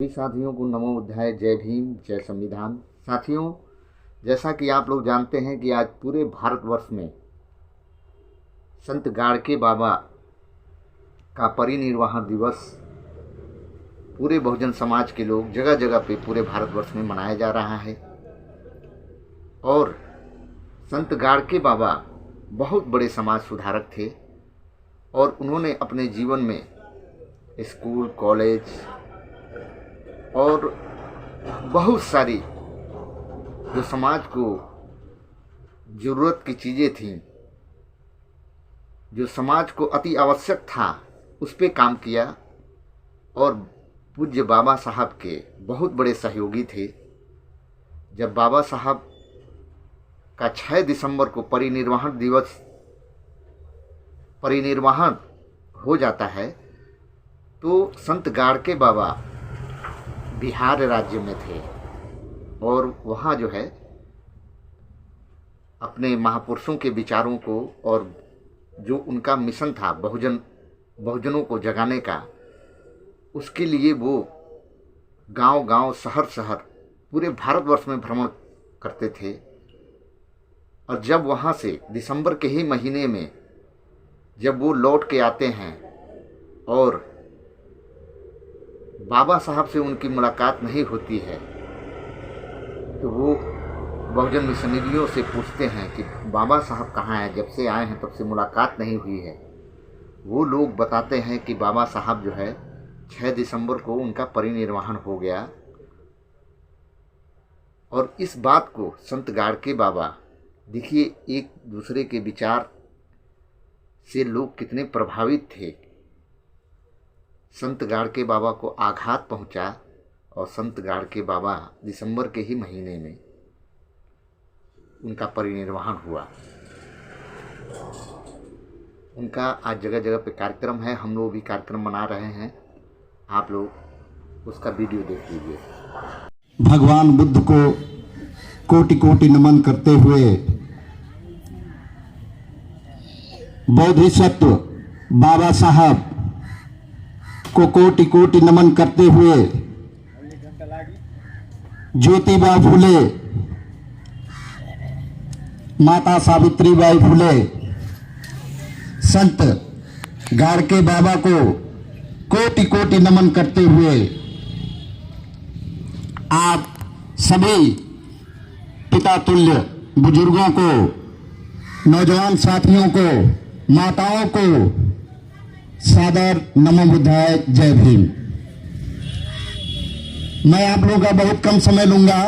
सभी साथियों को नमो बुद्धाय, जय भीम, जय संविधान। साथियों, जैसा कि आप लोग जानते हैं कि आज पूरे भारतवर्ष में संत गाड़के बाबा का परिनिर्वाण दिवस पूरे बहुजन समाज के लोग जगह जगह पे पूरे भारतवर्ष में मनाया जा रहा है। और संत गाड़के बाबा बहुत बड़े समाज सुधारक थे और उन्होंने अपने जीवन में स्कूल, कॉलेज और बहुत सारी जो समाज को ज़रूरत की चीज़ें थीं, जो समाज को अति आवश्यक था, उस पे काम किया। और पूज्य बाबा साहब के बहुत बड़े सहयोगी थे। जब बाबा साहब का 6 दिसंबर को परिनिर्वाण हो जाता है तो संत गाड़के बाबा बिहार राज्य में थे और वहाँ जो है अपने महापुरुषों के विचारों को और जो उनका मिशन था बहुजनों को जगाने का, उसके लिए वो गांव-गांव, शहर-शहर पूरे भारतवर्ष में भ्रमण करते थे। और जब वहाँ से दिसंबर के ही महीने में जब वो लौट के आते हैं और बाबा साहब से उनकी मुलाकात नहीं होती है, तो वो बहुजन मिशनरियों से पूछते हैं कि बाबा साहब कहाँ हैं, जब से आए हैं तब से मुलाकात नहीं हुई है। वो लोग बताते हैं कि बाबा साहब जो है 6 दिसंबर को उनका परिनिर्वाण हो गया। और इस बात को संत गाड़के बाबा, देखिए एक दूसरे के विचार से लोग कितने प्रभावित थे। संत गाड़के बाबा को आघात पहुंचा और संत गाड़के बाबा दिसंबर के ही महीने में उनका परिनिर्वाण हुआ। उनका आज जगह जगह पे कार्यक्रम है, हम लोग भी कार्यक्रम मना रहे हैं। आप लोग उसका वीडियो देख लीजिए। भगवान बुद्ध को कोटि कोटि नमन करते हुए, बोधिसत्व बाबा साहब को कोटि कोटि नमन करते हुए, ज्योतिबा फुले, माता सावित्रीबाई फुले, संत गाड़के बाबा को कोटि कोटि नमन करते हुए आप सभी पिता तुल्य बुजुर्गों को, नौजवान साथियों को, माताओं को सादर नमो बुद्धाय, जय भीम। मैं आप लोगों का बहुत कम समय लूंगा,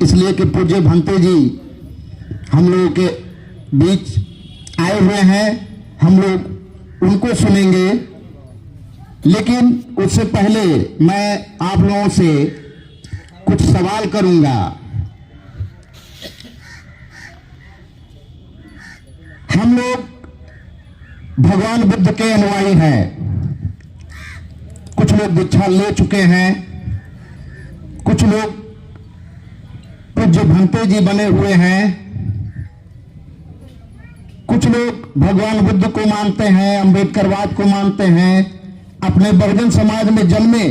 इसलिए कि पूज्य भंते जी हम लोगों के बीच आए हुए हैं, हम लोग उनको सुनेंगे। लेकिन उससे पहले मैं आप लोगों से कुछ सवाल करूंगा। हम लोग भगवान बुद्ध के अनुयायी हैं। कुछ लोग दीक्षा ले चुके हैं, कुछ लोग पूज्य भंते जी बने हुए हैं, कुछ लोग भगवान बुद्ध को मानते हैं, अम्बेडकरवाद को मानते हैं, अपने बहुजन समाज में जन्मे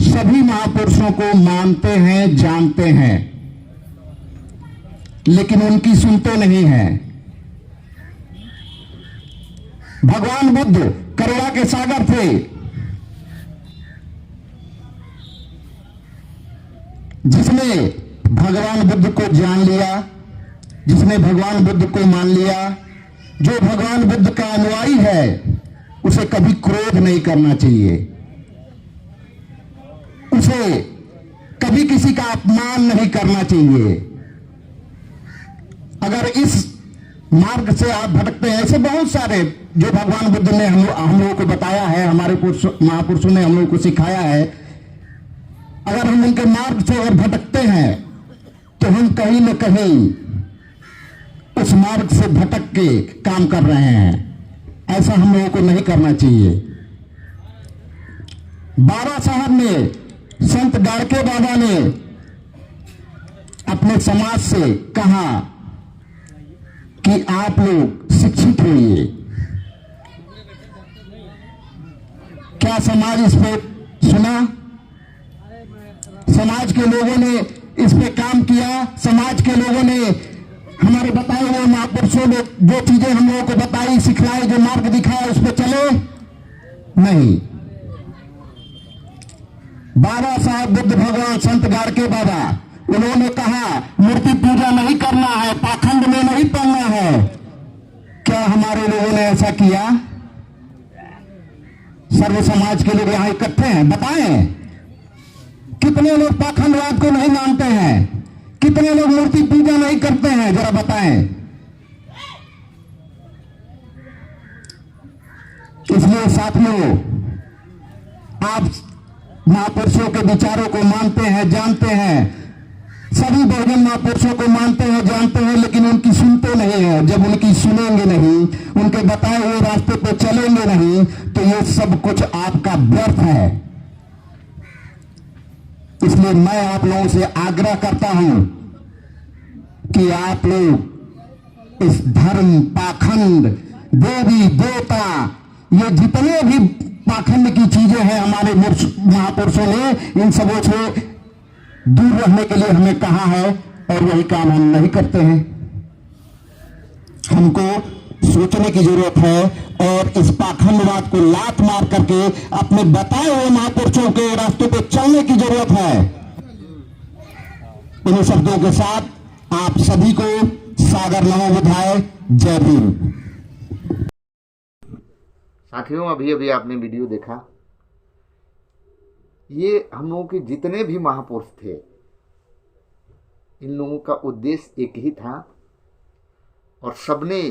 सभी महापुरुषों को मानते हैं, जानते हैं, लेकिन उनकी सुनते नहीं हैं। भगवान बुद्ध करुणा के सागर थे। जिसने भगवान बुद्ध को जान लिया, जिसने भगवान बुद्ध को मान लिया, जो भगवान बुद्ध का अनुयायी है, उसे कभी क्रोध नहीं करना चाहिए, उसे कभी किसी का अपमान नहीं करना चाहिए। अगर इस मार्ग से आप भटकते हैं, ऐसे बहुत सारे जो भगवान बुद्ध ने हम लोगों को बताया है, हमारे महापुरुषों ने हम लोगों को सिखाया है, अगर हम उनके मार्ग से अगर भटकते हैं तो हम कहीं न कहीं उस मार्ग से भटक के काम कर रहे हैं। ऐसा हम लोगों को नहीं करना चाहिए। बाबा साहब ने, संत गाड़के बाबा ने अपने समाज से कहा कि आप लोग शिक्षित होइए। क्या समाज इस पर सुना? समाज के लोगों ने इस पे काम किया, समाज के लोगों ने हमारे बताए हुए महापुरुषों ने जो चीजें हम लोगों को बताई, सिखलाई, जो मार्ग दिखाया, उस पे चले नहीं। बाबा साहब बुद्ध भगवान संत गाड़के बाबा, उन्होंने कहा मूर्ति पूजा नहीं करना है, पाखंड में नहीं पड़ना है। क्या हमारे लोगों ने ऐसा किया? सर्व समाज के लोग यहां इकट्ठे हैं, बताएं कितने लोग पाखंडवाद को नहीं मानते हैं, कितने लोग मूर्ति पूजा नहीं करते हैं, जरा बताएं। इसलिए साथियों, आप महापुरुषों के विचारों को मानते हैं, जानते हैं, सभी बहुजन महापुरुषों को मानते हैं, जानते हैं, लेकिन उनकी सुनते नहीं है। जब उनकी सुनेंगे नहीं, उनके बताए हुए रास्ते पर चलेंगे नहीं, तो ये सब कुछ आपका व्यर्थ है। इसलिए मैं आप लोगों से आग्रह करता हूं कि आप लोग इस धर्म, पाखंड, देवी देवता, ये जितने भी पाखंड की चीजें हैं हमारे महापुरुषों ने, इन सबों से दूर रहने के लिए हमें कहा है, और वही काम हम नहीं करते हैं। हमको सोचने की जरूरत है और इस पाखंडवाद को लात मार करके अपने बताए हुए महापुरुषों के रास्ते पे चलने की जरूरत है। इन शब्दों के साथ आप सभी को सादर नमो बुद्धाय, जय भीम। साथियों, अभी अभी आपने वीडियो देखा, ये हम लोगों के जितने भी महापुरुष थे, इन लोगों का उद्देश्य एक ही था, और सबने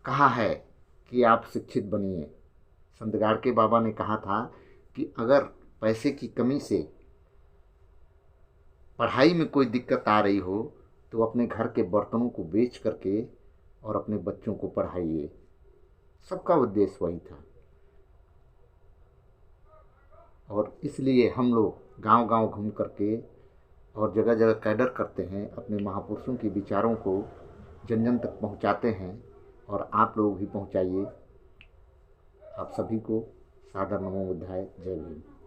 कहा है कि आप शिक्षित बनिए। संत गाड़के बाबा ने कहा था कि अगर पैसे की कमी से पढ़ाई में कोई दिक्कत आ रही हो, तो अपने घर के बर्तनों को बेच करके और अपने बच्चों को पढ़ाइए। सबका उद्देश्य वही था। और इसलिए हम लोग गांव-गांव घूम करके और जगह जगह कैडर करते हैं, अपने महापुरुषों के विचारों को जन जन तक पहुंचाते हैं, और आप लोग भी पहुंचाइए। आप सभी को सादर नमो बुद्धाय, जय भीम।